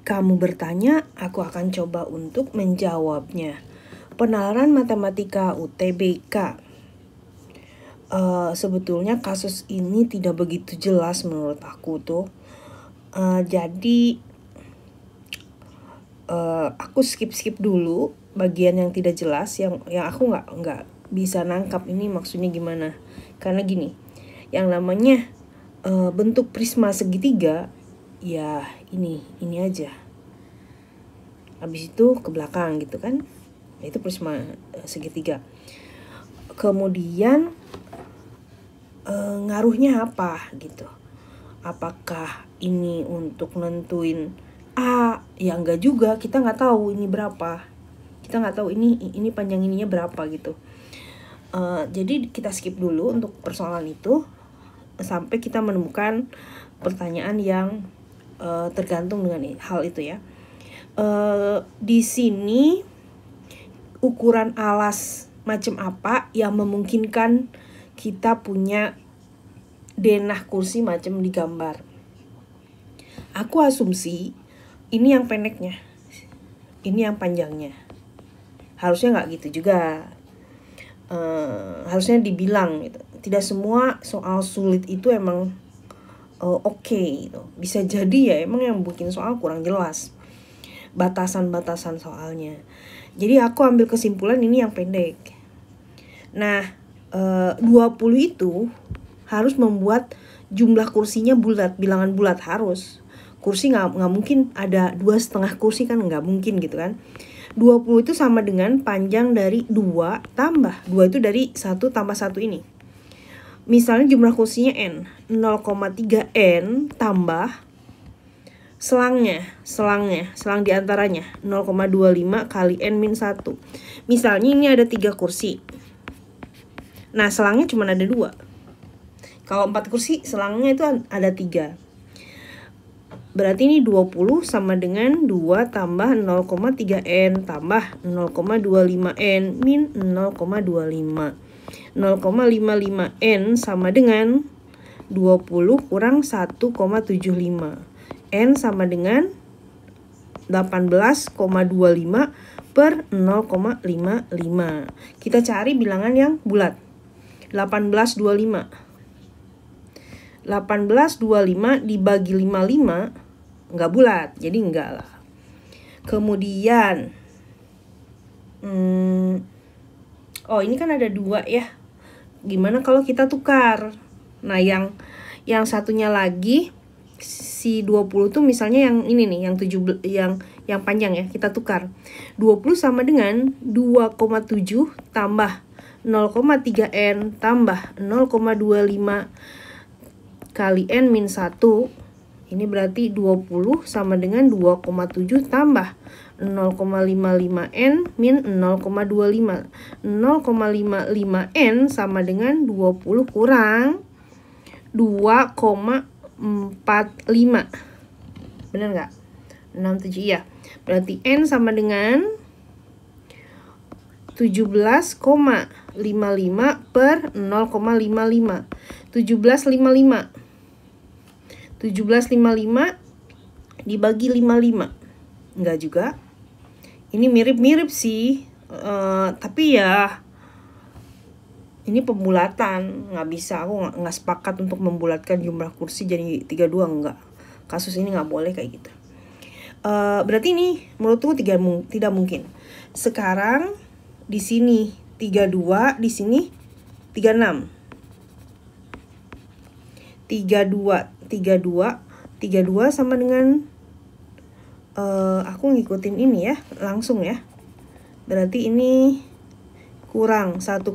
Kamu bertanya, aku akan coba untuk menjawabnya. Penalaran Matematika UTBK. Sebetulnya kasus ini tidak begitu jelas menurut aku tuh. Jadi aku skip dulu bagian yang tidak jelas, yang aku nggak bisa nangkap ini maksudnya gimana. Karena gini, yang namanya bentuk prisma segitiga, ya ini aja. Habis itu ke belakang gitu kan. Itu prisma segitiga. Kemudian ngaruhnya apa gitu. Apakah ini untuk nentuin A? Ya enggak juga, kita nggak tahu ini berapa. Kita nggak tahu ini panjang ininya berapa gitu. Jadi kita skip dulu untuk persoalan itu sampai kita menemukan pertanyaan yang tergantung dengan hal itu ya. Di sini ukuran alas macam apa yang memungkinkan kita punya denah kursi macam di gambar. Aku asumsi ini yang pendeknya, ini yang panjangnya. Harusnya nggak gitu juga. Harusnya dibilang gitu. Tidak semua soal sulit itu emang oke gitu. Bisa jadi ya emang yang bikin soal kurang jelas batasan-batasan soalnya. Jadi aku ambil kesimpulan ini yang pendek. Nah 20 itu harus membuat jumlah kursinya bulat, bilangan bulat harus. Kursi nggak mungkin ada 2,5 kursi kan, nggak mungkin gitu kan. 20 itu sama dengan panjang dari 2 tambah 2 itu dari 1 tambah 1 ini. Misalnya jumlah kursinya N 0,3 N tambah selang diantaranya 0,25 kali N min 1. Misalnya ini ada 3 kursi. Nah selangnya cuma ada 2. Kalau 4 kursi selangnya itu ada 3. Berarti ini 20 sama dengan 2 tambah 0,3 N tambah 0,25 N min 0,25. 0,55 N sama dengan 20 kurang 1,75. N sama dengan 18,25 per 0,55. Kita cari bilangan yang bulat. 1825 dibagi 55 nggak bulat, jadi enggak lah. Kemudian ini kan ada 2 ya. Gimana kalau kita tukar? Nah yang satunya lagi si 20 tuh misalnya yang ini nih, yang 17 yang panjang ya, kita tukar. 20 sama dengan 2,7 tambah 0,3 N tambah 0,25 kali N min 1. Ini berarti 20 sama dengan 2,7 tambah 0,55 N min 0,25. 0,55 N sama dengan 20 kurang 2,45. Benar nggak? 67 ya. Berarti N sama dengan 17,55 per 0,55. 17,55 dibagi 55. Enggak juga. Ini mirip-mirip sih. Tapi ya ini pembulatan, nggak bisa. Aku nggak sepakat untuk membulatkan jumlah kursi jadi 32, enggak. Kasus ini nggak boleh kayak gitu. Berarti ini menurutku tidak mungkin. Sekarang di sini 32, di sini 36. 32 sama dengan aku ngikutin ini ya, langsung ya. Berarti ini kurang 1,75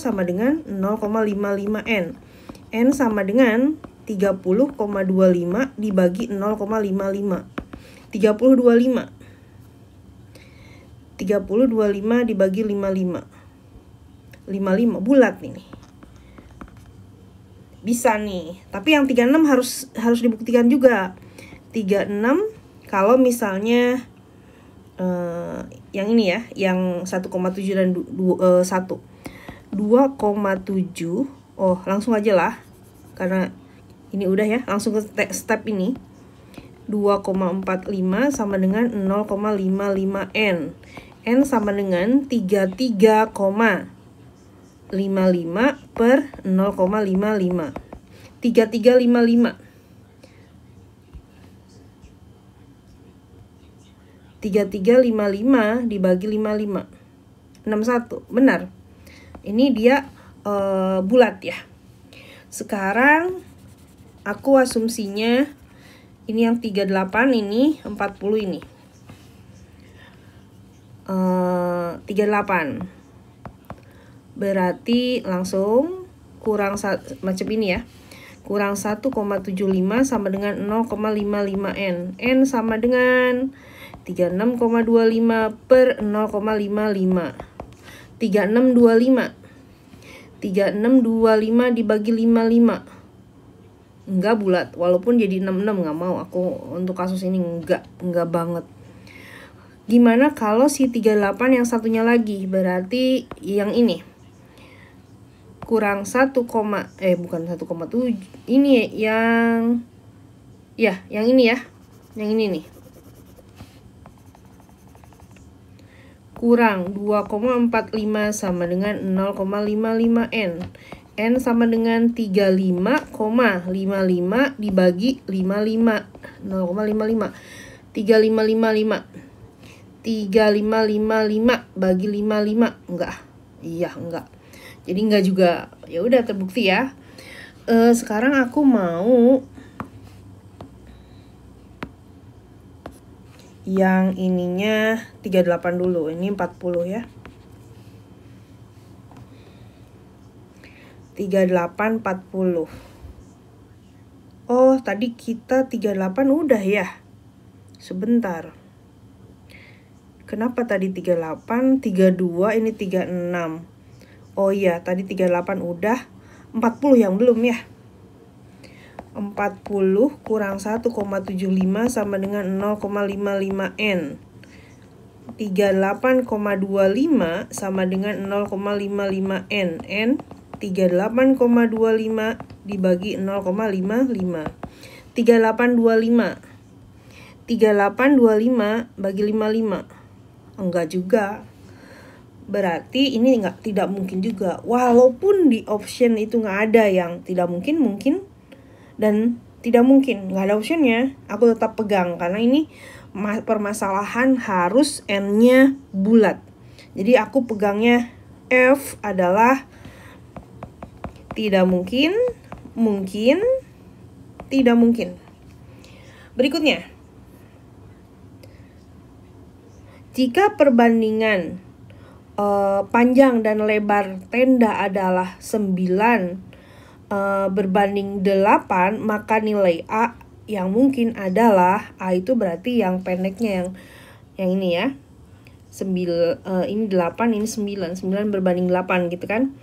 sama dengan 0,55 N. N sama dengan 30,25 dibagi 0,55. 30,25 dibagi 55. 55 bulat ini. Bisa nih. Tapi yang 36 harus dibuktikan juga. 36 kalau misalnya yang ini ya, yang 1,7 dan 1. 2,7. Oh, langsung aja lah. Karena ini udah ya, langsung ke step ini. 2,45 sama dengan 0,55 N. N sama dengan 33,55 per 0,55. 3355. 3355 dibagi 55. 61. Benar. Ini dia bulat ya. Sekarang aku asumsinya ini yang 38, ini 40 ini. 38. Berarti langsung kurang macam ini ya. Kurang 1,75 sama dengan 0,55 N. N sama dengan 36,25 per 0,55. 3625. 3625 dibagi 55. Enggak bulat, walaupun jadi 66, nggak mau aku untuk kasus ini, enggak banget. Gimana kalau si 38 yang satunya lagi? Berarti yang ini kurang bukan 1,7. Ini yang ini ya. Yang ini nih. Kurang 2,45 sama dengan 0,55 N. N sama dengan 35,55 dibagi 55. 0,55. 3555. 3555 bagi 55. Enggak. Iya, enggak. Jadi enggak juga. Ya udah, terbukti ya. Sekarang aku mau yang ininya 38 dulu. Ini 40 ya. 38 40. Oh, tadi kita 38 udah ya. Sebentar. Kenapa tadi 38, 32, ini 36. Oh iya, tadi 38 udah. 40 yang belum ya. 40 kurang 1,75 sama dengan 0,55 N. 38,25 sama dengan 0,55 N. N 38,25 dibagi 0,55. 3825. 3825 bagi 55. Enggak juga. Berarti ini tidak mungkin juga. Walaupun di option itu nggak ada yang tidak mungkin, dan tidak mungkin, nggak ada optionnya, aku tetap pegang karena ini permasalahan harus N-nya bulat. Jadi aku pegangnya F adalah tidak mungkin, tidak mungkin. Berikutnya, jika perbandingan panjang dan lebar tenda adalah 9 berbanding 8, maka nilai A yang mungkin adalah, A itu berarti yang pendeknya yang ini ya. Ini 8, ini 9 berbanding 8 gitu kan.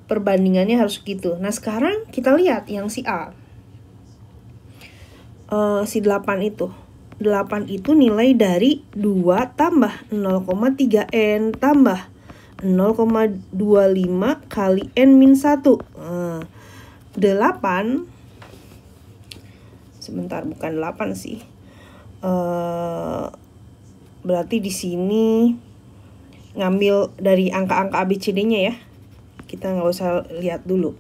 Perbandingannya harus gitu. Nah, sekarang kita lihat yang si A. Si 8 itu. 8 itu nilai dari 2 tambah 0,3 N tambah 0,25 kali N min 1. 8. Sebentar, bukan 8 sih. Berarti di sini ngambil dari angka-angka ABCD-nya ya. Kita nggak usah lihat dulu.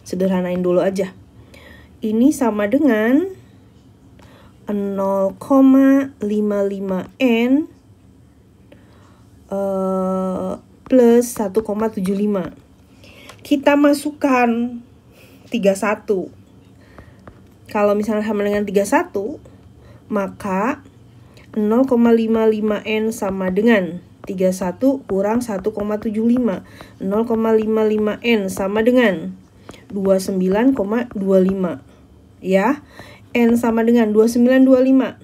Sederhanain dulu aja. Ini sama dengan 0,55 N plus 1,75. Kita masukkan 31. Kalau misalnya sama dengan 31, maka 0,55 N sama dengan 31 kurang 1,75. 0,55 N sama dengan 29,25. Ya, N sama dengan 2925.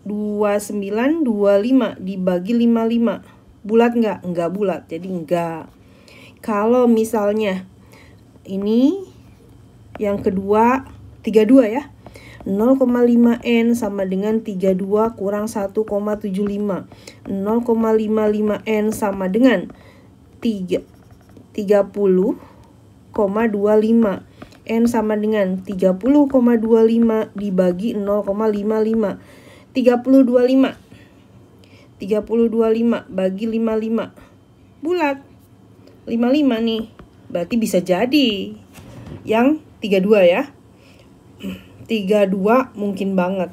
2925 dibagi 55. Bulat nggak? Nggak bulat, jadi nggak. Kalau misalnya ini yang kedua 32 ya. 0,5 N sama dengan 32 kurang 1,75. 0,55 N sama dengan 30,25. N sama dengan 30,25 dibagi 0,55. 30,25 bagi 55. Bulat. 55 nih. Berarti bisa jadi yang 32 ya. 32 mungkin banget.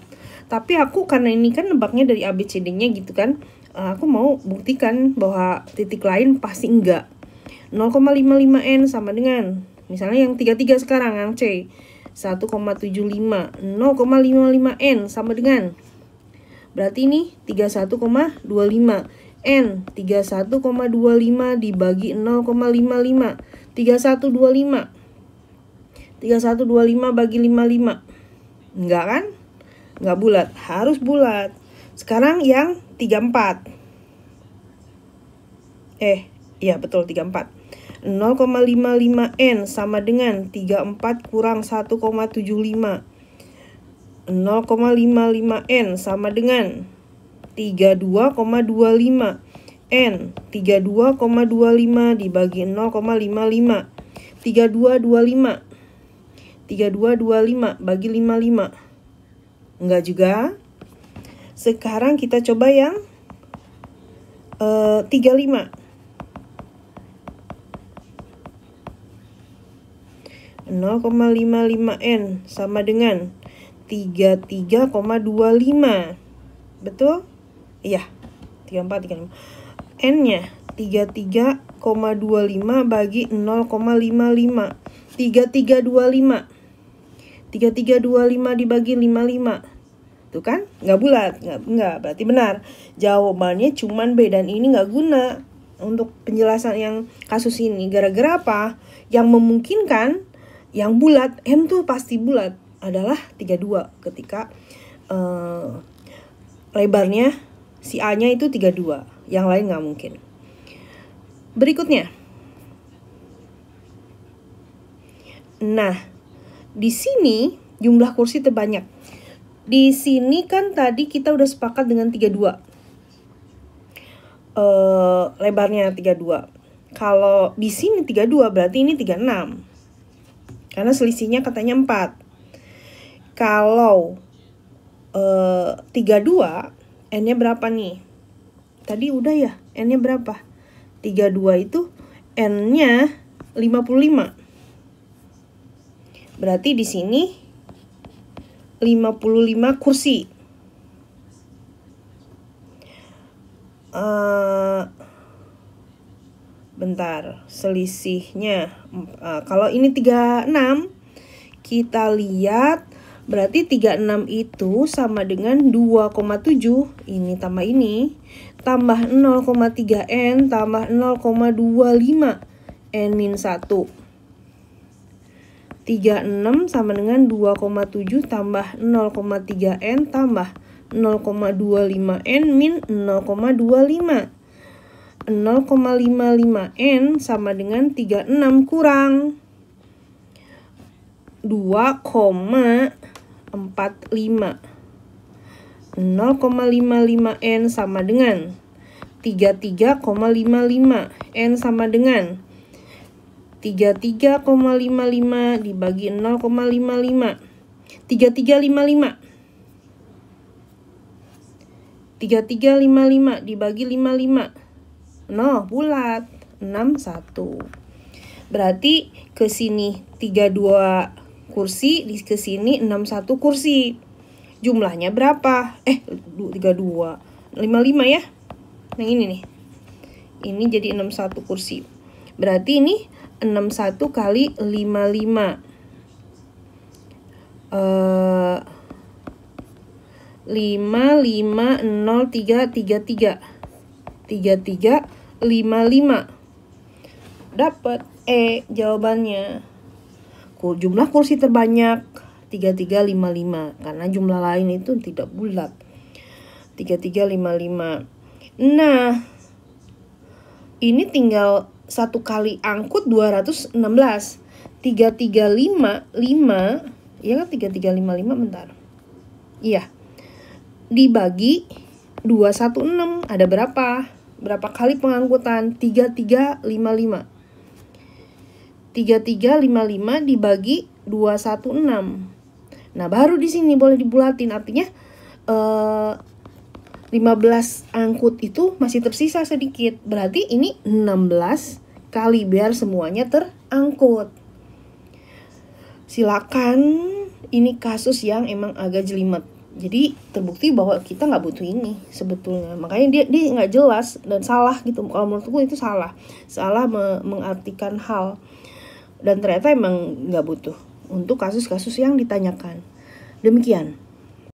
Tapi aku karena ini kan nebaknya dari ABCD-nya gitu kan. Aku mau buktikan bahwa titik lain pasti enggak. 0,55N sama dengan, misalnya yang 33 sekarang, yang C, 1,75. 0,55N sama dengan, berarti ini 31,25. N, 31,25 dibagi 0,55. 3125. 3125 bagi 55. Enggak kan? Enggak bulat, harus bulat. Sekarang yang 34. Iya betul 34. 0,55N sama dengan 34 kurang 1,75. 0,55N sama dengan 32,25. N, 32,25 dibagi 0,55. 3225. 3225 bagi 55. Enggak juga. Sekarang kita coba yang 35. 0,55N sama dengan 33,25. Betul? Iya. 34, 35. N-nya 33,25 bagi 0,55. 3325. 3325 dibagi 55. Tuh kan? Nggak bulat. Nggak. Berarti benar. Jawabannya cuman B. Dan ini nggak guna untuk penjelasan yang kasus ini. Gara-gara apa? Yang memungkinkan yang bulat, N tuh pasti bulat, adalah 32 ketika lebarnya si A-nya itu 32. Yang lain nggak mungkin. Berikutnya. Nah, di sini jumlah kursi terbanyak. Di sini kan tadi kita udah sepakat dengan 32. Lebarnya 32. Kalau di sini 32 berarti ini 36. Karena selisihnya katanya 4. Kalau 32, N-nya berapa nih? Tadi udah ya, N-nya berapa? 32 itu N-nya 55. Berarti di sini 55 kursi. Bentar, selisihnya kalau ini 36, kita lihat berarti 36 itu sama dengan 2,7. Ini tambah ini, tambah 0,3N tambah 0,25 N-1. 36 sama dengan 2,7 tambah 0,3N tambah 0,25N min 0,25. 0,55N sama dengan 36 kurang 2,45. 0,55N sama dengan 33,55. N sama dengan 33,55 dibagi 0,55. 3355. 3355 dibagi 55. No, bulat. 61. Berarti ke sini 32 kursi, di ke sini 61 kursi. Jumlahnya berapa? 32. 55 ya. Yang ini nih. Ini jadi 61 kursi. Berarti ini 61 kali 55. 550333. 3355. Dapat jawabannya. Jumlah kursi terbanyak 3355 karena jumlah lain itu tidak bulat. 3355. Nah, ini tinggal satu kali angkut 216. 3355, iya kan 3355 bentar. Iya. Dibagi 216 ada berapa? Berapa kali pengangkutan? 3355. 3355 dibagi 216. Nah, baru di sini boleh dibulatin, artinya 15 angkut itu masih tersisa sedikit. Berarti ini 16 kali biar semuanya terangkut. Silakan, ini kasus yang emang agak jelimet. Jadi terbukti bahwa kita nggak butuh ini sebetulnya. Makanya dia nggak jelas dan salah gitu. Kalau menurutku itu salah mengartikan hal. Dan ternyata emang nggak butuh untuk kasus-kasus yang ditanyakan. Demikian.